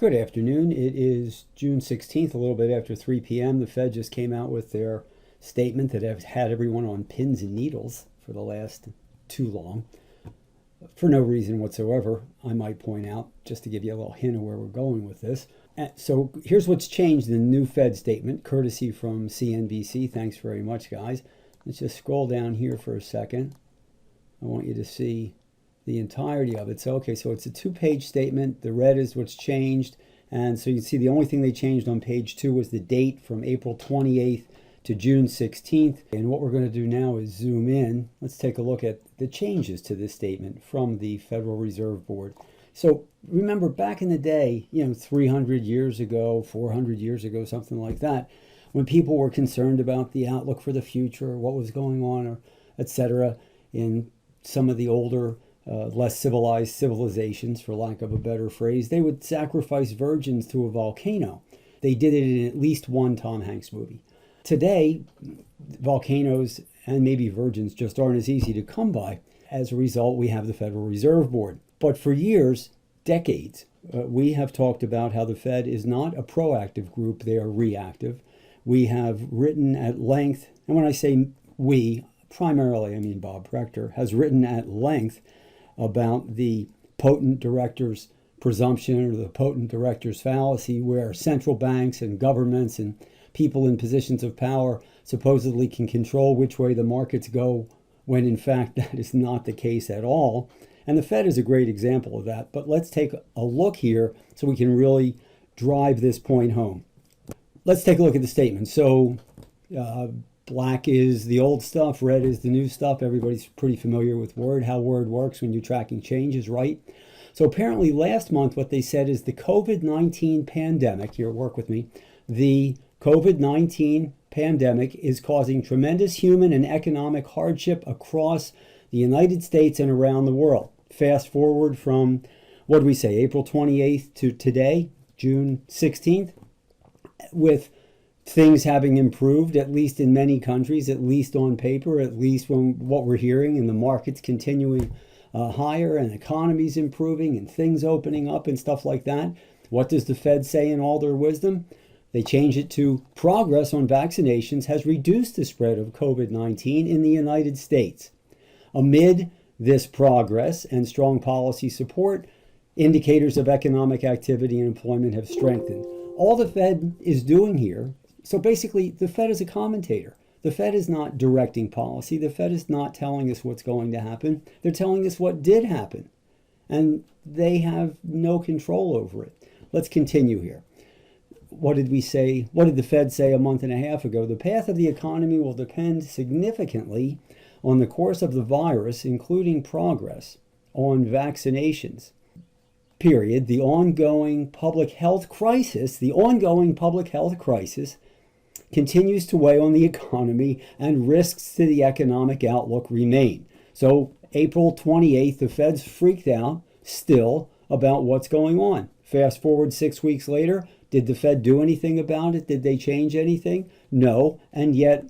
Good afternoon. It is June 16th, a little bit after 3 p.m. The Fed just came out with their statement that has had everyone on pins and needles for the last too long, for no reason whatsoever, I might point out, just to give you a little hint of where we're going with this. So here's what's changed in the new Fed statement, courtesy from CNBC. Thanks very much, guys. Let's just scroll down here for a second. I want you to see the entirety of it. So, okay, so it's a two-page statement. The red is what's changed. And so you can see the only thing they changed on page 2 was the date from April 28th to June 16th. And what we're going to do now is zoom in. Let's take a look at the changes to this statement from the Federal Reserve Board. So remember back in the day, 300 years ago, 400 years ago, something like that, when people were concerned about the outlook for the future, what was going on, or etc., in some of the older less civilized civilizations, for lack of a better phrase, they would sacrifice virgins to a volcano. They did it in at least one Tom Hanks movie. Today, volcanoes and maybe virgins just aren't as easy to come by. As a result, we have the Federal Reserve Board. But for years, decades, we have talked about how the Fed is not a proactive group, they are reactive. We have written at length, and when I say we, primarily I mean Bob Prechter, has written at length about the potent director's presumption or the potent director's fallacy, where central banks and governments and people in positions of power supposedly can control which way the markets go, when in fact that is not the case at all. And the Fed is a great example of that. But let's take a look here so we can really drive this point home. Let's take a look at the statement. So black is the old stuff, red is the new stuff. Everybody's pretty familiar with how Word works when you're tracking changes, right? So apparently last month what they said is the COVID-19 pandemic, here, work with me, the COVID-19 pandemic is causing tremendous human and economic hardship across the United States and around the world. Fast forward from, what do we say, April 28th to today, June 16th, with things having improved, at least in many countries, at least on paper, at least from what we're hearing, and the markets continuing higher, and economies improving, and things opening up and stuff like that. What does the Fed say in all their wisdom? They change it to progress on vaccinations has reduced the spread of COVID-19 in the United States. Amid this progress and strong policy support, indicators of economic activity and employment have strengthened. All the Fed is doing here, so basically the Fed is a commentator. The Fed is not directing policy. The Fed is not telling us what's going to happen. They're telling us what did happen, and they have no control over it. Let's continue here. What did we say? What did the Fed say a month and a half ago? The path of the economy will depend significantly on the course of the virus, including progress on vaccinations. Period. The ongoing public health crisis continues to weigh on the economy, and risks to the economic outlook remain. So April 28th, the Fed's freaked out still about what's going on. Fast forward 6 weeks later, did the Fed do anything about it? Did they change anything? No. And yet,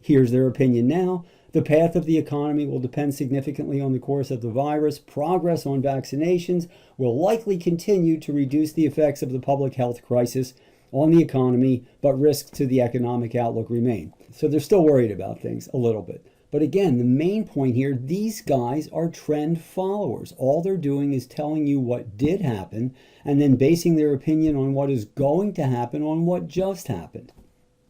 here's their opinion now. The path of the economy will depend significantly on the course of the virus. Progress on vaccinations will likely continue to reduce the effects of the public health crisis on the economy, but risks to the economic outlook remain. So they're still worried about things a little bit. But again, the main point here, these guys are trend followers. All they're doing is telling you what did happen and then basing their opinion on what is going to happen on what just happened.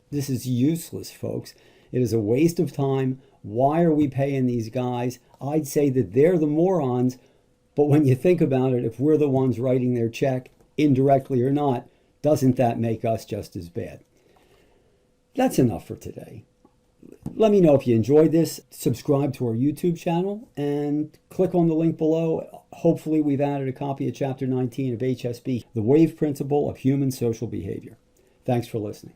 This is useless, folks. It is a waste of time. Why are we paying these guys? I'd say that they're the morons, but when you think about it, if we're the ones writing their check, indirectly or not, doesn't that make us just as bad? That's enough for today. Let me know if you enjoyed this. Subscribe to our YouTube channel and click on the link below. Hopefully we've added a copy of Chapter 19 of HSB, The Wave Principle of Human Social Behavior. Thanks for listening.